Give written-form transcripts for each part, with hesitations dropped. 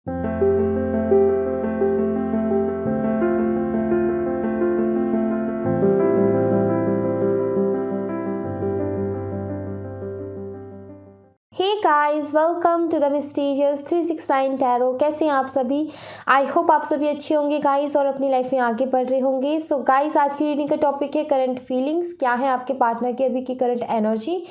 Hey guys, welcome to the mysterious 369 tarot. कैसे हैं आप सभी? आई होप आप सभी अच्छे होंगे गाइस और अपनी लाइफ में आगे बढ़ रहे होंगे। सो गाइस, आज की रीडिंग का टॉपिक है करंट फीलिंग्स। क्या है आपके पार्टनर की अभी की करंट एनर्जी?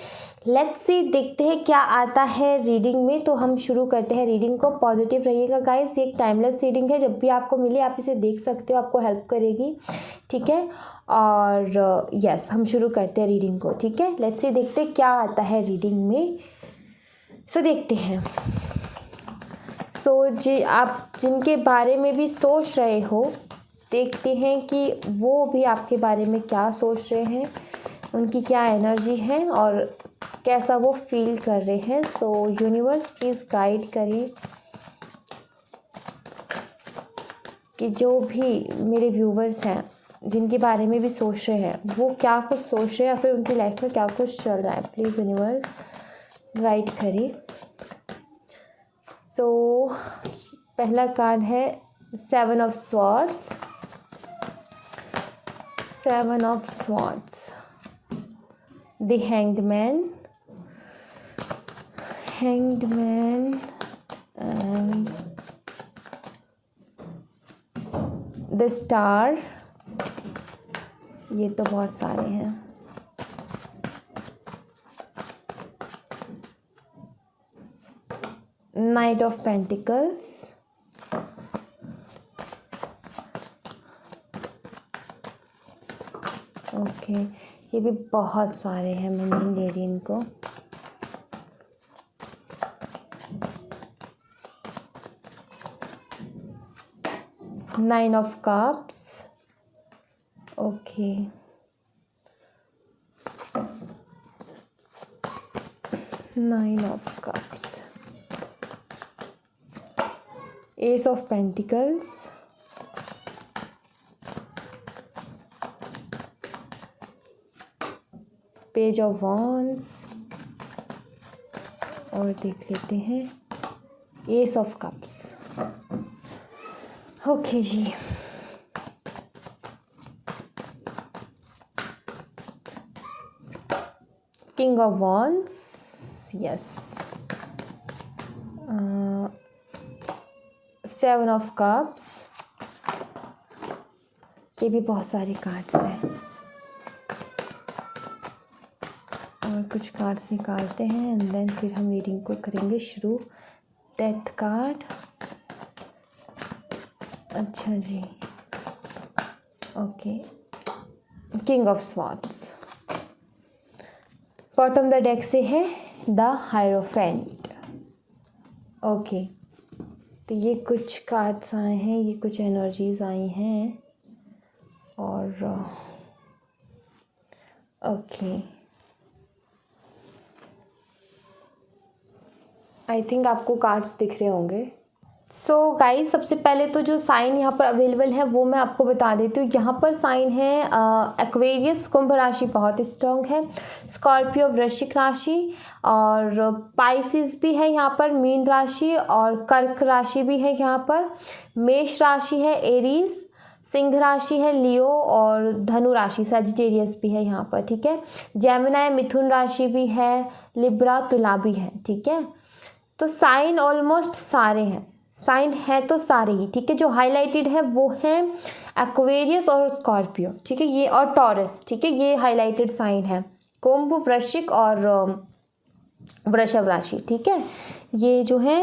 लेट्स सी, देखते हैं क्या आता है रीडिंग में। तो हम शुरू करते हैं रीडिंग को। पॉजिटिव रहिएगा गाइस, ये एक टाइमलेस रीडिंग है। जब भी आपको मिले आप इसे देख सकते हो, आपको हेल्प करेगी, ठीक है। और यस, हम शुरू करते हैं रीडिंग को, ठीक है। लेट्स सी, देखते हैं क्या आता है रीडिंग में। सो देखते हैं। आप जिनके बारे में भी सोच रहे हो, देखते हैं कि वो भी आपके बारे में क्या सोच रहे हैं, उनकी क्या एनर्जी है और कैसा वो फील कर रहे हैं। सो यूनिवर्स प्लीज़ गाइड करें कि जो भी मेरे व्यूवर्स हैं जिनके बारे में भी सोच रहे हैं, वो क्या कुछ सोच रहे हैं या फिर उनकी लाइफ में क्या कुछ चल रहा है। प्लीज़ यूनिवर्स गाइड करें। सो पहला कार्ड है 7 of swords. 7 of swords, the hanged man and the star. ये तो बहुत सारे हैं। Night of pentacles, okay. ये भी बहुत सारे हैं, मैं नहीं ले रही इनको। Nine of cups, okay. Nine of cups, ace of pentacles, page of wands और देख लेते हैं एस ऑफ कप्स। ओके जी, king of wands, yes. 7 of cups, ये भी बहुत सारे कार्ड्स हैं और कुछ कार्ड्स निकालते हैं एंड देन फिर हम रीडिंग को करेंगे शुरू। डेथ कार्ड, अच्छा जी, okay. King of swords, bottom the deck से है द हायरोफेंट, ओके। तो ये कुछ कार्ड्स आए हैं, ये कुछ एनर्जीज आई हैं और ओके, आई थिंक आपको कार्ड्स दिख रहे होंगे। सो गाइस, सबसे पहले तो जो साइन यहाँ पर अवेलेबल है वो मैं आपको बता देती हूँ। यहाँ पर साइन है एक्वेरियस, कुंभ राशि बहुत स्ट्रॉन्ग है। स्कॉर्पियो वृश्चिक राशि और पाइसिस भी है यहाँ पर, मीन राशि और कर्क राशि भी है यहाँ पर। मेष राशि है एरीज, सिंह राशि है लियो और धनु राशि सजिटेरियस भी है यहाँ पर, ठीक है। जेमिनी मिथुन राशि भी है, लिब्रा तुला भी है, ठीक है। तो साइन ऑलमोस्ट सारे हैं, साइन है तो सारे ही, ठीक है। जो हाईलाइटेड है वो है एक्वेरियस और स्कॉर्पियो, ठीक है, ये और टॉरस, ठीक है। ये हाईलाइटेड साइन है, कुंभ, वृश्चिक और वृषभ राशि, ठीक है। ये जो है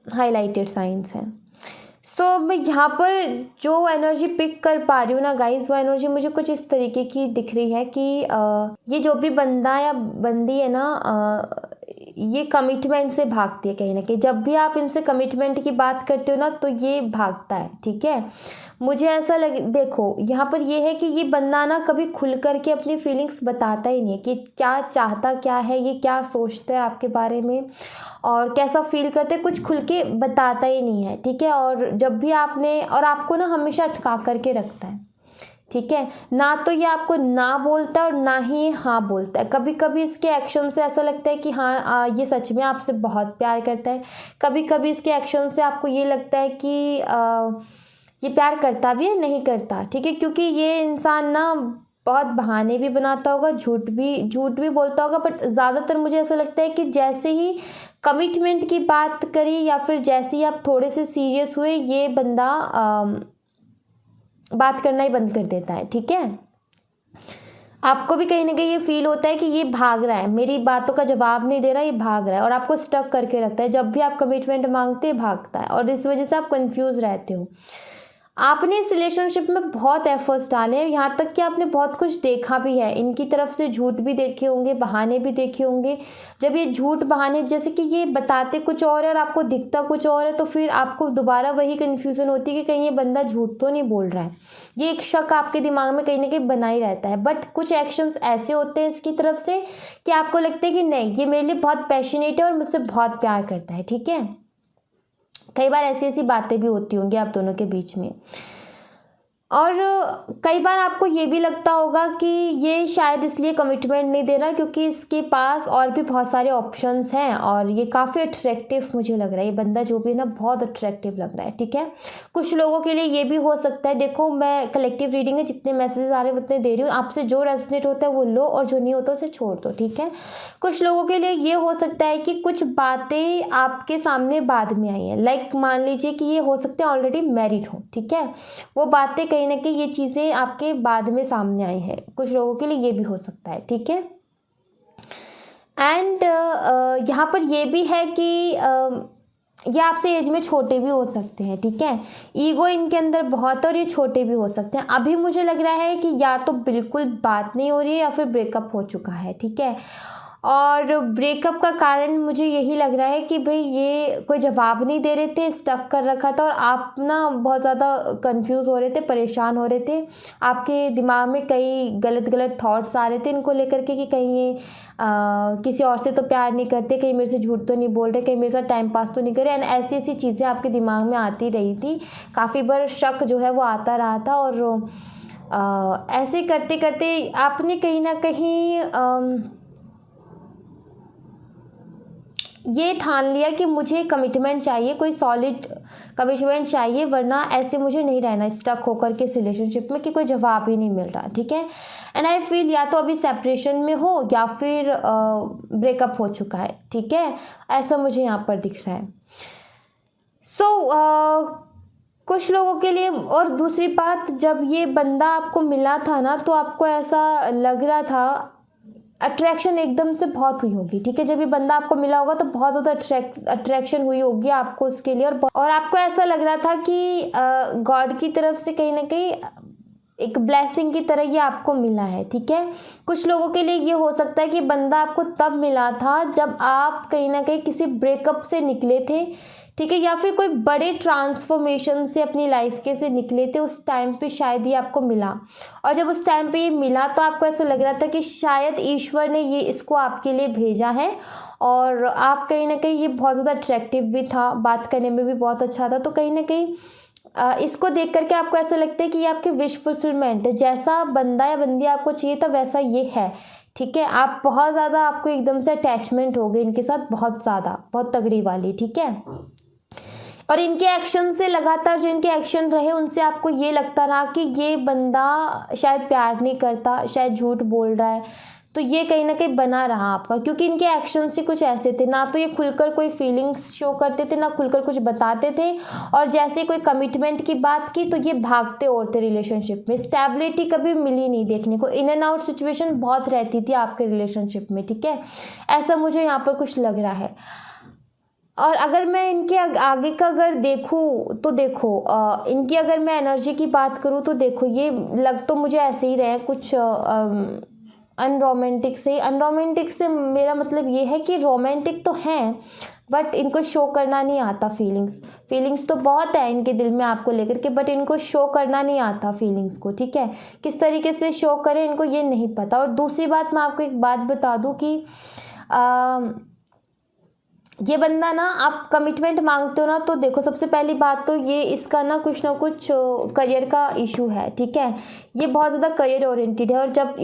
हाईलाइटेड साइंस हैं। सो मैं यहाँ पर जो एनर्जी पिक कर पा रही हूँ ना गाइज, वो एनर्जी मुझे कुछ इस तरीके की दिख रही है कि ये जो भी बंदा या बंदी है ना, ये कमिटमेंट से भागती है कहीं ना कहीं। जब भी आप इनसे कमिटमेंट की बात करते हो ना, तो ये भागता है, ठीक है। मुझे ऐसा देखो यहाँ पर ये है कि ये बंदा ना कभी खुल करके अपनी फीलिंग्स बताता ही नहीं है कि क्या चाहता क्या है, ये क्या सोचता है आपके बारे में और कैसा फील करते, कुछ खुल के बताता ही नहीं है, ठीक है। और जब भी आपने, और आपको ना हमेशा अटका करके रखता है, ठीक है। ना तो ये आपको ना बोलता है और ना ही ये हाँ बोलता है। कभी कभी इसके एक्शन से ऐसा लगता है कि हाँ ये सच में आपसे बहुत प्यार करता है। कभी कभी इसके एक्शन से आपको ये लगता है कि ये प्यार करता भी है नहीं करता, ठीक है। क्योंकि ये इंसान ना बहुत बहाने भी बनाता होगा, झूठ भी बोलता होगा, बट ज़्यादातर मुझे ऐसा लगता है कि जैसे ही कमिटमेंट की बात करी या फिर जैसे ही आप थोड़े से सीरियस हुए, ये बंदा बात करना ही बंद कर देता है, ठीक है। आपको भी कहीं ना कहीं ये फील होता है कि ये भाग रहा है, मेरी बातों का जवाब नहीं दे रहा, ये भाग रहा है, और आपको स्टक करके रखता है। जब भी आप कमिटमेंट मांगते हैं भागता है, और इस वजह से आप कंफ्यूज रहते हो। आपने इस रिलेशनशिप में बहुत एफर्ट्स डाले हैं, यहाँ तक कि आपने बहुत कुछ देखा भी है। इनकी तरफ से झूठ भी देखे होंगे, बहाने भी देखे होंगे। जब ये झूठ बहाने, जैसे कि ये बताते कुछ और है और आपको दिखता कुछ और है, तो फिर आपको दोबारा वही कन्फ्यूज़न होती है कि कहीं ये बंदा झूठ तो नहीं बोल रहा है। ये एक शक आपके दिमाग में कहीं ना कहीं बना ही रहता है। बट कुछ एक्शंस ऐसे होते हैं इसकी तरफ से कि आपको लगता है कि नहीं, ये मेरे लिए बहुत पैशनेट है और मुझसे बहुत प्यार करता है, ठीक है। कई बार ऐसी ऐसी बातें भी होती होंगी आप दोनों के बीच में। और कई बार आपको ये भी लगता होगा कि ये शायद इसलिए कमिटमेंट नहीं दे रहा क्योंकि इसके पास और भी बहुत सारे ऑप्शंस हैं, और ये काफ़ी अट्रैक्टिव मुझे लग रहा है। ये बंदा जो भी है ना, बहुत अट्रैक्टिव लग रहा है, ठीक है। कुछ लोगों के लिए ये भी हो सकता है, देखो मैं कलेक्टिव रीडिंग है, जितने मैसेजेस आ रहे हैं उतने दे रही हूँ। आपसे जो रेजोनेट होता है वो लो, और जो नहीं होता उसे छोड़ दो, ठीक है। कुछ लोगों के लिए ये हो सकता है कि कुछ बातें आपके सामने बाद में आई हैं। लाइक मान लीजिए कि ये हो सकते हैं ऑलरेडी मैरिड हो, ठीक है। वो बातें कहीं ना कहीं, ये चीज़ें आपके बाद में सामने आई हैं। कुछ लोगों के लिए ये भी हो सकता है, ठीक है। एंड यहाँ पर ये भी है कि ये आपसे एज में छोटे भी हो सकते हैं, ठीक है। ईगो इनके अंदर बहुत है और ये छोटे भी हो सकते हैं। अभी मुझे लग रहा है कि या तो बिल्कुल बात नहीं हो रही है या फिर ब्रेकअप हो चुका है, ठीक है। और ब्रेकअप का कारण मुझे यही लग रहा है कि भाई ये कोई जवाब नहीं दे रहे थे, स्टक कर रखा था, और आप ना बहुत ज़्यादा कंफ्यूज हो रहे थे, परेशान हो रहे थे। आपके दिमाग में कई गलत गलत थॉट्स आ रहे थे इनको लेकर के कि कहीं ये किसी और से तो प्यार नहीं करते, कहीं मेरे से झूठ तो नहीं बोल रहे, कहीं मेरे साथ टाइम पास तो नहीं करे। एंड ऐसी ऐसी चीज़ें आपके दिमाग में आती रही थी। काफ़ी बार शक जो है वो आता रहा था, और ऐसे करते करते आपने कहीं ना कहीं ये ठान लिया कि मुझे कमिटमेंट चाहिए, कोई सॉलिड कमिटमेंट चाहिए, वरना ऐसे मुझे नहीं रहना स्टक होकर के इस रिलेशनशिप में कि कोई जवाब ही नहीं मिल रहा, ठीक है। एंड आई फील या तो अभी सेपरेशन में हो या फिर ब्रेकअप हो चुका है, ठीक है। ऐसा मुझे यहाँ पर दिख रहा है। कुछ लोगों के लिए, और दूसरी बात, जब ये बंदा आपको मिला था ना, तो आपको ऐसा लग रहा था, अट्रैक्शन एकदम से बहुत हुई होगी, ठीक है। जब ये बंदा आपको मिला होगा तो बहुत ज़्यादा अट्रैक्शन हुई होगी आपको उसके लिए, और आपको ऐसा लग रहा था कि गॉड की तरफ से कहीं ना कहीं एक ब्लेसिंग की तरह ये आपको मिला है, ठीक है। कुछ लोगों के लिए ये हो सकता है कि बंदा आपको तब मिला था जब आप कहीं ना कहीं किसी ब्रेकअप से निकले थे, ठीक है, या फिर कोई बड़े ट्रांसफॉर्मेशन से अपनी लाइफ के से निकले थे। उस टाइम पे शायद ये आपको मिला, और जब उस टाइम पे ये मिला तो आपको ऐसा लग रहा था कि शायद ईश्वर ने ये इसको आपके लिए भेजा है, और आप कहीं ना कहीं, ये बहुत ज़्यादा अट्रैक्टिव भी था, बात करने में भी बहुत अच्छा था। तो कहीं ना कहीं इसको देख करके आपको ऐसा लगता है कि ये आपकी विश फुलफिलमेंट है। जैसा बंदा या बंदी आपको चाहिए था वैसा ये है, ठीक है। आप बहुत ज़्यादा, आपको एकदम से अटैचमेंट हो गई इनके साथ, बहुत ज़्यादा, बहुत तगड़ी वाली, ठीक है। और इनके एक्शन से, लगातार जो इनके एक्शन रहे उनसे आपको ये लगता रहा कि ये बंदा शायद प्यार नहीं करता, शायद झूठ बोल रहा है। तो ये कहीं ना कहीं बना रहा आपका, क्योंकि इनके एक्शन से कुछ ऐसे थे, ना तो ये खुलकर कोई फीलिंग्स शो करते थे, ना खुलकर कुछ बताते थे, और जैसे कोई कमिटमेंट की बात की तो ये भागते और थे रिलेशनशिप में। स्टेबिलिटी कभी मिली नहीं देखने को, इन एंड आउट सिचुएशन बहुत रहती थी आपके रिलेशनशिप में, ठीक है। ऐसा मुझे यहाँ पर कुछ लग रहा है। और अगर मैं इनके आगे का अगर देखूँ तो देखो, इनकी अगर मैं एनर्जी की बात करूँ तो देखो, ये लग तो मुझे ऐसे ही रहे कुछ अनरोमांटिक से मेरा मतलब ये है कि रोमांटिक तो हैं, बट इनको शो करना नहीं आता फीलिंग्स तो बहुत है इनके दिल में आपको लेकर के, बट इनको शो करना नहीं आता फीलिंग्स को, ठीक है। किस तरीके से शो करें इनको ये नहीं पता। और दूसरी बात, मैं आपको एक बात बता दूं कि ये बंदा ना, आप कमिटमेंट मांगते हो ना, तो देखो सबसे पहली बात तो ये इसका ना कुछ करियर का इशू है, ठीक है। ये बहुत ज़्यादा करियर ओरिएंटेड है,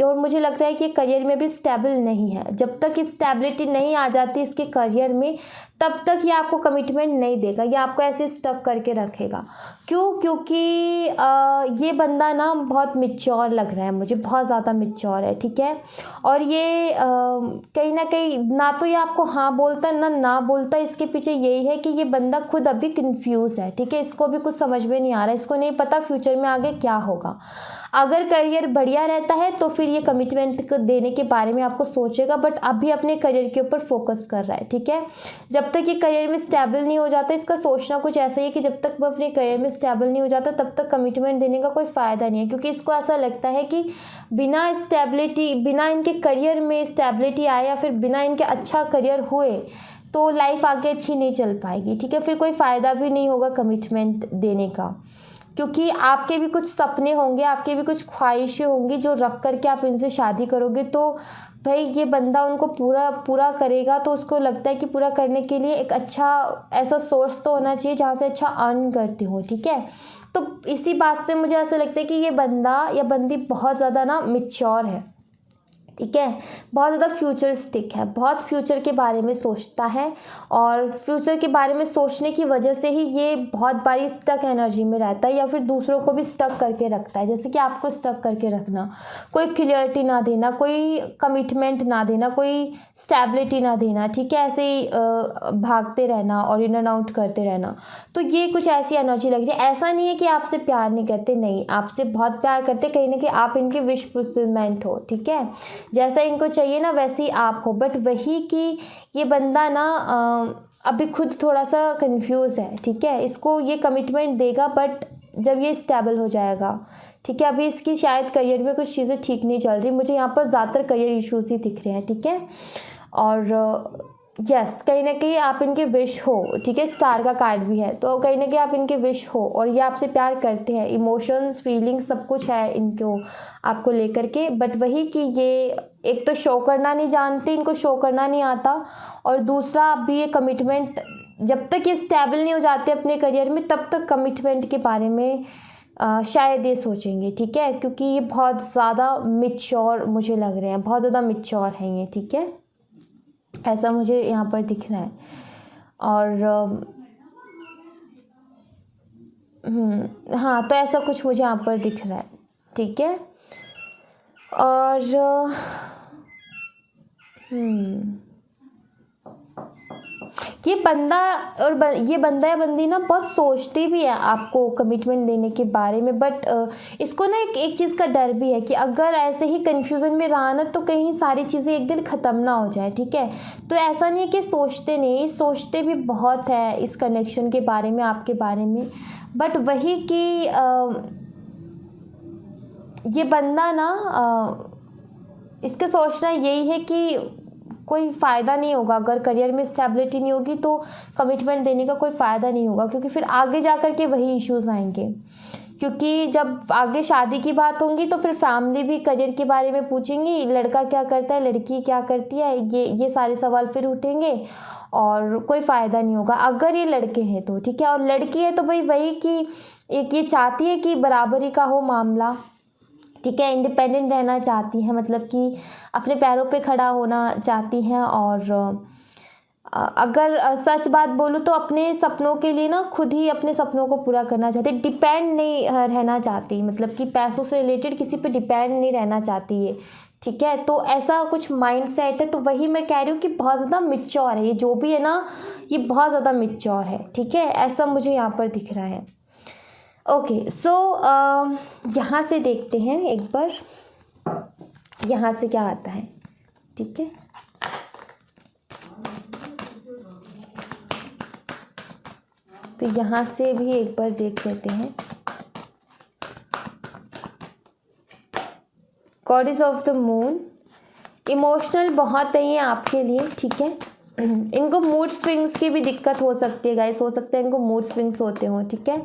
और मुझे लगता है कि करियर में भी स्टेबल नहीं है। जब तक स्टेबिलिटी नहीं आ जाती इसके करियर में, तब तक ये आपको कमिटमेंट नहीं देगा, ये आपको ऐसे स्टक करके रखेगा। क्यों? क्योंकि ये बंदा ना बहुत मैच्योर लग रहा है मुझे, बहुत ज़्यादा मैच्योर है, ठीक है। और ये कहीं ना कहीं ना तो ये आपको हाँ बोलता ना ना बोलता, इसके पीछे यही है कि ये बंदा खुद अभी कंफ्यूज है, ठीक है। इसको भी कुछ समझ में नहीं आ रहा है, इसको नहीं पता फ्यूचर में आगे क्या होगा। अगर करियर बढ़िया रहता है तो फिर ये कमिटमेंट देने के बारे में आपको सोचेगा, बट अभी अपने करियर के ऊपर फोकस कर रहा है, ठीक है। जब तक ये करियर में स्टेबल नहीं हो जाता, इसका सोचना कुछ ऐसा ही है कि जब तक वो अपने करियर में स्टेबल नहीं हो जाता तब तक कमिटमेंट देने का कोई फ़ायदा नहीं है। क्योंकि इसको ऐसा लगता है कि बिना स्टेबिलिटी, बिना इनके करियर में स्टेबिलिटी आए या फिर बिना इनके अच्छा करियर हुए तो लाइफ आगे अच्छी नहीं चल पाएगी, ठीक है। फिर कोई फ़ायदा भी नहीं होगा कमिटमेंट देने का, क्योंकि आपके भी कुछ सपने होंगे, आपके भी कुछ ख्वाहिशें होंगी जो रख करके आप इनसे शादी करोगे। तो भाई ये बंदा उनको पूरा करेगा, तो उसको लगता है कि पूरा करने के लिए एक अच्छा ऐसा सोर्स तो होना चाहिए जहाँ से अच्छा अर्न करते हो, ठीक है। तो इसी बात से मुझे ऐसा लगता है कि ये बंदा या बंदी बहुत ज़्यादा ना मैच्योर है, ठीक है। बहुत ज़्यादा फ्यूचरिस्टिक है, बहुत फ्यूचर के बारे में सोचता है, और फ्यूचर के बारे में सोचने की वजह से ही ये बहुत बारी स्टक एनर्जी में रहता है, या फिर दूसरों को भी स्टक करके रखता है, जैसे कि आपको स्टक करके रखना, कोई क्लियरिटी ना देना, कोई कमिटमेंट ना देना, कोई स्टेबिलिटी ना देना, ठीक है। ऐसे ही भागते रहना और इन एंड आउट करते रहना। तो ये कुछ ऐसी एनर्जी लग रही है। ऐसा नहीं है कि आपसे प्यार नहीं करते, नहीं, आपसे बहुत प्यार करते, कहीं ना कहीं आप इनकी विश फुलफिलमेंट हो, ठीक है। जैसा इनको चाहिए ना वैसे ही आप हो, बट वही कि ये बंदा ना अभी खुद थोड़ा सा कंफ्यूज है, ठीक है। इसको ये कमिटमेंट देगा बट जब ये स्टेबल हो जाएगा, ठीक है। अभी इसकी शायद करियर में कुछ चीज़ें ठीक नहीं चल रही, मुझे यहाँ पर ज़्यादातर करियर इश्यूज ही दिख रहे हैं, ठीक है। और यस, कहीं ना कहीं आप इनके विश हो, ठीक है। स्टार का कार्ड भी है, तो कहीं ना कहीं आप इनके विश हो, और ये आपसे प्यार करते हैं, इमोशंस फीलिंग्स सब कुछ है इनको आपको लेकर के। बट वही कि ये एक तो शो करना नहीं जानते, इनको शो करना नहीं आता, और दूसरा अभी ये कमिटमेंट जब तक ये स्टेबल नहीं हो जाते अपने करियर में, तब तक कमिटमेंट के बारे में शायद ये सोचेंगे, ठीक है। क्योंकि ये बहुत ज़्यादा मैच्योर मुझे लग रहे हैं, बहुत ज़्यादा मैच्योर हैं ये, ठीक है। ऐसा मुझे यहाँ पर दिख रहा है। और हाँ, तो ऐसा कुछ मुझे यहाँ पर दिख रहा है, ठीक है। और ये बंदा ये बंदा या बंदी ना बहुत सोचती भी है आपको कमिटमेंट देने के बारे में, बट इसको ना एक चीज़ का डर भी है कि अगर ऐसे ही कन्फ्यूज़न में रहा ना तो कहीं सारी चीज़ें एक दिन ख़त्म ना हो जाए, ठीक है। तो ऐसा नहीं है कि सोचते नहीं, सोचते भी बहुत है इस कनेक्शन के बारे में, आपके बारे में, बट वही कि ये बंदा ना इसका सोचना यही है कि कोई फ़ायदा नहीं होगा, अगर करियर में स्टेबिलिटी नहीं होगी तो कमिटमेंट देने का कोई फ़ायदा नहीं होगा, क्योंकि फिर आगे जा कर के वही इश्यूज आएंगे। क्योंकि जब आगे शादी की बात होंगी तो फिर फैमिली भी करियर के बारे में पूछेंगी, लड़का क्या करता है, लड़की क्या करती है, ये सारे सवाल फिर उठेंगे, और कोई फ़ायदा नहीं होगा अगर ये लड़के हैं तो, ठीक है। और लड़की है तो भाई वही कि एक ये चाहती है कि बराबरी का हो मामला, ठीक है। इंडिपेंडेंट रहना चाहती हैं, मतलब कि अपने पैरों पे खड़ा होना चाहती हैं, और अगर सच बात बोलूँ तो अपने सपनों के लिए ना खुद ही अपने सपनों को पूरा करना चाहती, डिपेंड नहीं रहना चाहती, मतलब कि पैसों से रिलेटेड किसी पे डिपेंड नहीं रहना चाहती है, ठीक है। तो ऐसा कुछ माइंड सेट है, तो वही मैं कह रही हूँ कि बहुत ज़्यादा मैच्योर है ये, जो भी है ना ये बहुत ज़्यादा मैच्योर है, ठीक है। ऐसा मुझे यहाँ पर दिख रहा है। ओके, सो यहाँ से देखते हैं एक बार यहाँ से क्या आता है, ठीक है। तो यहाँ से भी एक बार देख लेते हैं। Goddess of the moon emotional बहुत नहीं है आपके लिए, ठीक है। इनको मूड स्विंग्स की भी दिक्कत हो सकती है गाइस, हो सकता है इनको मूड स्विंग्स होते हो, ठीक है।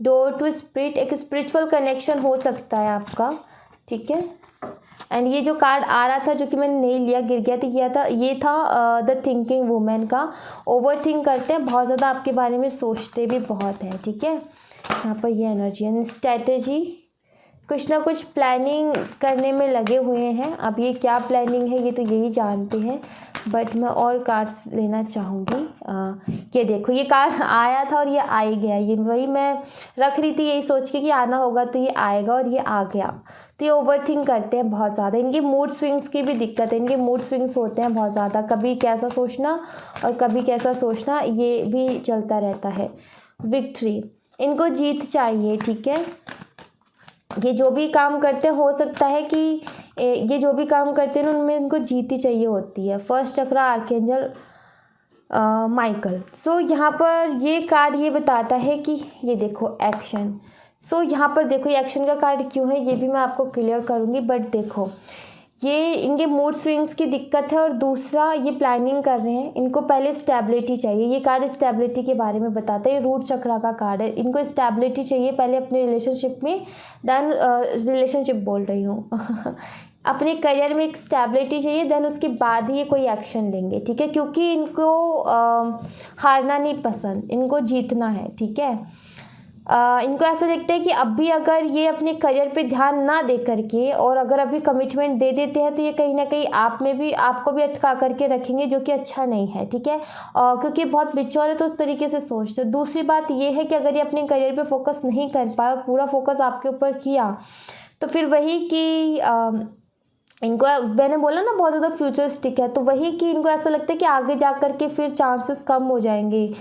डोर टू स्पिरिट, एक स्पिरिचुअल कनेक्शन हो सकता है आपका, ठीक है। एंड ये जो कार्ड आ रहा था जो कि मैंने नहीं लिया, गिर गया था, ये था द थिंकिंग वुमेन का। ओवर थिंक करते हैं बहुत ज़्यादा, आपके बारे में सोचते भी बहुत हैं, ठीक है। यहाँ पर ये एनर्जी एंड स्ट्रैटेजी, कुछ ना कुछ प्लानिंग करने में लगे हुए हैं। अब ये क्या प्लानिंग है ये तो यही जानते हैं, बट मैं और कार्ड्स लेना चाहूँगी। ये देखो ये कार्ड आया था और ये आ ही गया, ये वही मैं रख रही थी यही सोच के कि आना होगा तो ये आएगा, और ये आ गया। तो ये ओवर थिंक करते हैं बहुत ज़्यादा, इनके मूड स्विंग्स की भी दिक्कत है, इनके मूड स्विंग्स होते हैं बहुत ज़्यादा, कभी कैसा सोचना और कभी कैसा सोचना, ये भी चलता रहता है। विक्ट्री, इनको जीत चाहिए, ठीक है। ये जो भी काम करते हैं हो सकता है कि ये जो भी काम करते हैं उनमें इनको जीत ही चाहिए होती है। फर्स्ट चक्रा आर्कएंजल माइकल। सो यहाँ पर ये कार्ड ये बताता है कि ये देखो एक्शन। सो यहाँ पर देखो ये एक्शन का कार्ड क्यों है ये भी मैं आपको क्लियर करूँगी, बट देखो ये इनके मूड स्विंग्स की दिक्कत है, और दूसरा ये प्लानिंग कर रहे हैं, इनको पहले स्टेबिलिटी चाहिए। ये कार्ड स्टेबिलिटी के बारे में बताता है, ये रूट चक्रा का कार्ड है। इनको स्टेबिलिटी चाहिए पहले अपने रिलेशनशिप में, देन रिलेशनशिप बोल रही हूँ अपने करियर में एक स्टेबिलिटी चाहिए, देन उसके बाद ही ये कोई एक्शन लेंगे, ठीक है। क्योंकि इनको हारना नहीं पसंद, इनको जीतना है, ठीक है। इनको ऐसा लगता है कि अभी अगर ये अपने करियर पे ध्यान ना दे करके और अगर अभी कमिटमेंट दे देते हैं तो ये कहीं ना कहीं आप में भी आपको भी अटका करके रखेंगे, जो कि अच्छा नहीं है, ठीक है। क्योंकि बहुत बिचौर है तो उस तरीके से सोचते। दूसरी बात ये है कि अगर ये अपने करियर पे फोकस नहीं कर पाए, पूरा फोकस आपके ऊपर किया, तो फिर वही कि इनको मैंने बोला ना बहुत ज़्यादा फ्यूचरिस्टिक है, तो वही कि इनको ऐसा लगता है कि आगे जा कर के फिर चांसेस कम हो जाएंगे,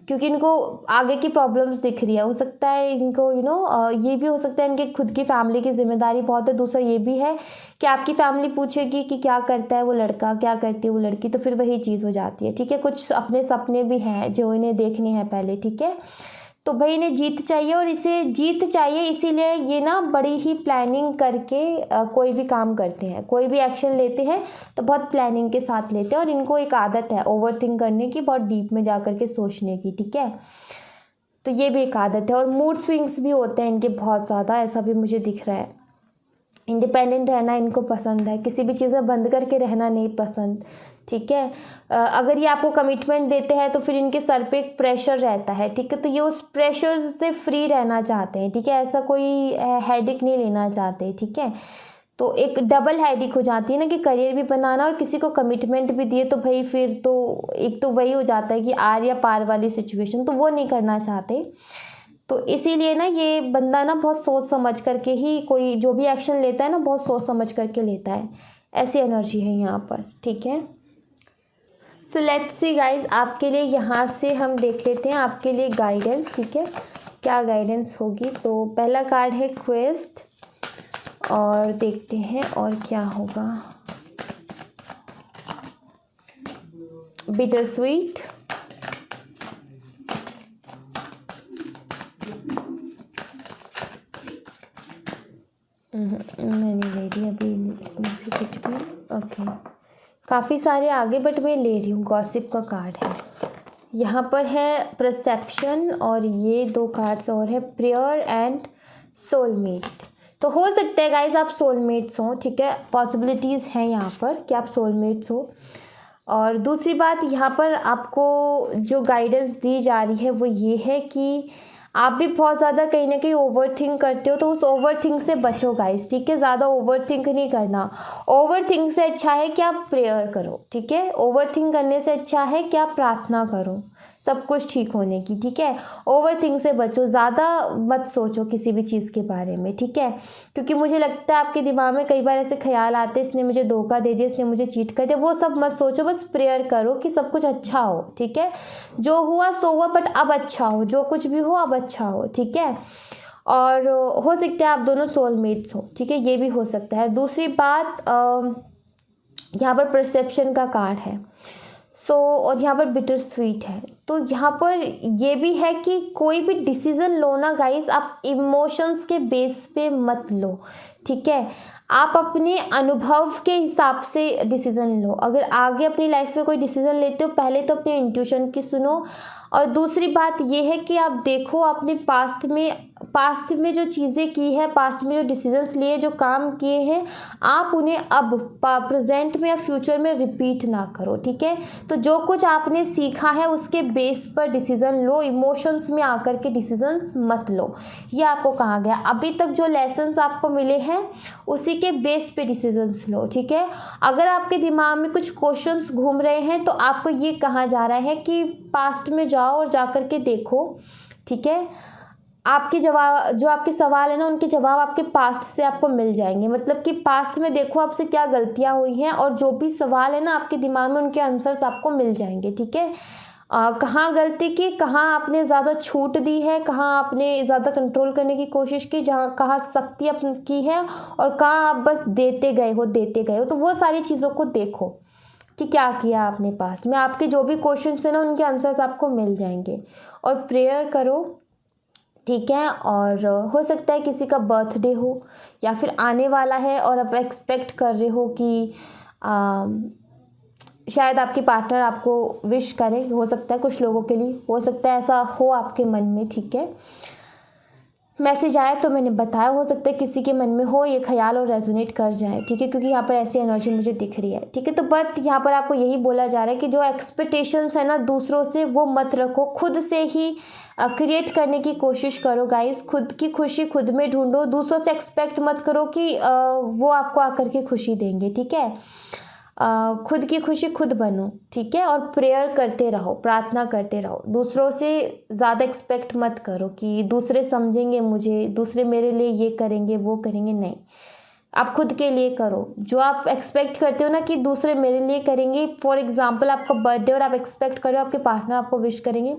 क्योंकि इनको आगे की प्रॉब्लम्स दिख रही है। हो सकता है इनको ये भी हो सकता है इनके खुद की फैमिली की जिम्मेदारी बहुत है। दूसरा ये भी है कि आपकी फैमिली पूछेगी कि क्या करता है वो लड़का, क्या करती है वो लड़की, तो फिर वही चीज़ हो जाती है, ठीक है। कुछ अपने सपने भी हैं जो इन्हें देखने हैं पहले, ठीक है। तो भाई इन्हें जीत चाहिए, और इसे जीत चाहिए इसीलिए ये ना बड़ी ही प्लानिंग करके कोई भी काम करते हैं, कोई भी एक्शन लेते हैं तो बहुत प्लानिंग के साथ लेते हैं, और इनको एक आदत है ओवर थिंक करने की, बहुत डीप में जा कर के सोचने की, ठीक है। तो ये भी एक आदत है, और मूड स्विंग्स भी होते हैं इनके बहुत ज़्यादा, ऐसा भी मुझे दिख रहा है। इंडिपेंडेंट रहना इनको पसंद है, किसी भी चीज़ में बंद करके रहना नहीं पसंद, ठीक है। अगर ये आपको कमिटमेंट देते हैं तो फिर इनके सर पे एक प्रेशर रहता है, ठीक है। तो ये उस प्रेशर से फ्री रहना चाहते हैं, ठीक है। ऐसा कोई हेडेक नहीं लेना चाहते, ठीक है। तो एक डबल हेडेक हो जाती है ना कि करियर भी बनाना और किसी को कमिटमेंट भी दिए, तो भाई फिर तो एक तो वही हो जाता है कि आर या पार वाली सिचुएशन, तो वो नहीं करना चाहते। तो इसीलिए ना ये बंदा ना बहुत सोच समझ करके ही कोई जो भी एक्शन लेता है ना, बहुत सोच समझ करके लेता है, ऐसी एनर्जी है यहाँ पर, ठीक है। सो लेट्स सी गाइज, आपके लिए यहाँ से हम देख लेते हैं आपके लिए गाइडेंस, ठीक है, क्या गाइडेंस होगी। तो पहला कार्ड है क्वेस्ट, और देखते हैं और क्या होगा। बिटर स्वीट, मैं नहीं ले रही अभी इसमें से कुछ भी, ओके। काफ़ी सारे आगे बट मैं ले रही हूँ, गॉसिप का कार्ड है यहाँ पर, है परसेप्शन, और ये दो कार्ड्स और है प्रेयर एंड सोलमेट। तो हो सकता है गाइज आप सोलमेट्स हो, ठीक है, पॉसिबिलिटीज़ हैं यहाँ पर कि आप सोलमेट्स हो। और दूसरी बात यहाँ पर आपको जो गाइडेंस दी जा रही है वो ये है कि आप भी बहुत ज़्यादा कहीं ना कहीं ओवर थिंक करते हो, तो उस ओवर थिंक से बचो गाइस, ठीक है। ज़्यादा ओवर थिंक नहीं करना। ओवर थिंक से अच्छा है कि आप प्रेयर करो, ठीक है। ओवर थिंक करने से अच्छा है कि आप प्रार्थना करो सब कुछ ठीक होने की, ठीक है। ओवर थिंक से बचो, ज़्यादा मत सोचो किसी भी चीज़ के बारे में, ठीक है। क्योंकि मुझे लगता है आपके दिमाग में कई बार ऐसे ख्याल आते हैं, इसने मुझे धोखा दे दिया, इसने मुझे चीट कर दिया, वो सब मत सोचो, बस प्रेयर करो कि सब कुछ अच्छा हो, ठीक है। जो हुआ सो हुआ, बट अब अच्छा हो, जो कुछ भी हो अब अच्छा हो, ठीक है। और हो सकता है आप दोनों सोलमेट्स हो, ठीक है, ये भी हो सकता है। दूसरी बात यहाँ पर परसेप्शन का कार्ड है, और यहाँ पर बिटर स्वीट है। तो यहाँ पर ये भी है कि कोई भी डिसीज़न लो ना गाइस, आप इमोशंस के बेस पे मत लो, ठीक है। आप अपने अनुभव के हिसाब से डिसीज़न लो। अगर आगे अपनी लाइफ में कोई डिसीज़न लेते हो, पहले तो अपने इंट्यूशन की सुनो। और दूसरी बात ये है कि आप देखो अपने पास्ट में पास्ट में जो चीज़ें की है, पास्ट में जो डिसीजंस लिए, जो काम किए हैं, आप उन्हें अब प्रेजेंट में या फ्यूचर में रिपीट ना करो, ठीक है। तो जो कुछ आपने सीखा है उसके बेस पर डिसीजन लो, इमोशंस में आकर के डिसीजंस मत लो, ये आपको कहा गया। अभी तक जो लेसन्स आपको मिले हैं उसी के बेस पे डिसीजंस लो, ठीक है। अगर आपके दिमाग में कुछ क्वेश्चंस घूम रहे हैं तो आपको ये कहा जा रहा है कि पास्ट में जाओ और जा कर के देखो, ठीक है। आपके जवाब, जो आपके सवाल है ना, उनके जवाब आपके पास्ट से आपको मिल जाएंगे। मतलब कि पास्ट में देखो आपसे क्या गलतियां हुई हैं और जो भी सवाल है ना आपके दिमाग में, उनके आंसर्स आपको मिल जाएंगे, ठीक है। कहाँ गलती की, कहाँ आपने ज़्यादा छूट दी है, कहाँ आपने ज़्यादा कंट्रोल करने की कोशिश की, कहाँ सख्ती अपनी की है, और कहाँ आप बस देते गए हो। तो वो सारी चीज़ों को देखो कि क्या किया आपने पास्ट में। आपके जो भी क्वेश्चन है ना, उनके आंसर्स आपको मिल जाएंगे। और प्रेयर करो, ठीक है। और हो सकता है किसी का बर्थडे हो या फिर आने वाला है और आप एक्सपेक्ट कर रहे हो कि शायद आपके पार्टनर आपको विश करे, हो सकता है कुछ लोगों के लिए, हो सकता है ऐसा हो आपके मन में, ठीक है। मैसेज आया तो मैंने बताया, हो सकता है किसी के मन में हो ये ख्याल और रेजोनेट कर जाए, ठीक है, क्योंकि यहाँ पर ऐसी एनर्जी मुझे दिख रही है, ठीक है। तो बट यहाँ पर आपको यही बोला जा रहा है कि जो एक्सपेक्टेशंस है ना दूसरों से, वो मत रखो, खुद से ही क्रिएट करने की कोशिश करो गाइस। खुद की खुशी खुद में ढूंढो, दूसरों से एक्सपेक्ट मत करो कि वो आपको आकर के खुशी देंगे, ठीक है। खुद की खुशी खुद बनो, ठीक है। और प्रेयर करते रहो, प्रार्थना करते रहो। दूसरों से ज़्यादा एक्सपेक्ट मत करो कि दूसरे समझेंगे मुझे, दूसरे मेरे लिए ये करेंगे वो करेंगे, नहीं। आप खुद के लिए करो। जो आप एक्सपेक्ट करते हो ना कि दूसरे मेरे लिए करेंगे, फॉर एग्जांपल आपका बर्थडे और आप एक्सपेक्ट कर रहे हो आपके पार्टनर आपको विश करेंगे,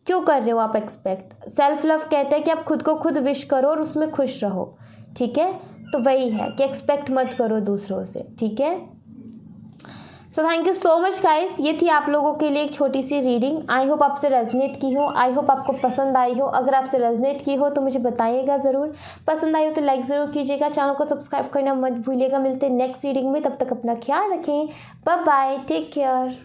क्यों कर रहे हो आप एक्सपेक्ट? सेल्फ लव कहता है कि आप खुद को खुद विश करो और उसमें खुश रहो, ठीक है। तो वही है कि एक्सपेक्ट मत करो दूसरों से, ठीक है। So thank you so much guys, ये थी आप लोगों के लिए एक छोटी सी रीडिंग। आई होप आपसे रेजोनेट की हो, आई होप आपको पसंद आई हो। अगर आपसे रेजोनेट की हो तो मुझे बताइएगा ज़रूर। पसंद आई हो तो लाइक ज़रूर कीजिएगा, चैनल को सब्सक्राइब करना मत भूलिएगा। मिलते हैं नेक्स्ट रीडिंग में, तब तक अपना ख्याल रखें। Bye bye, take care.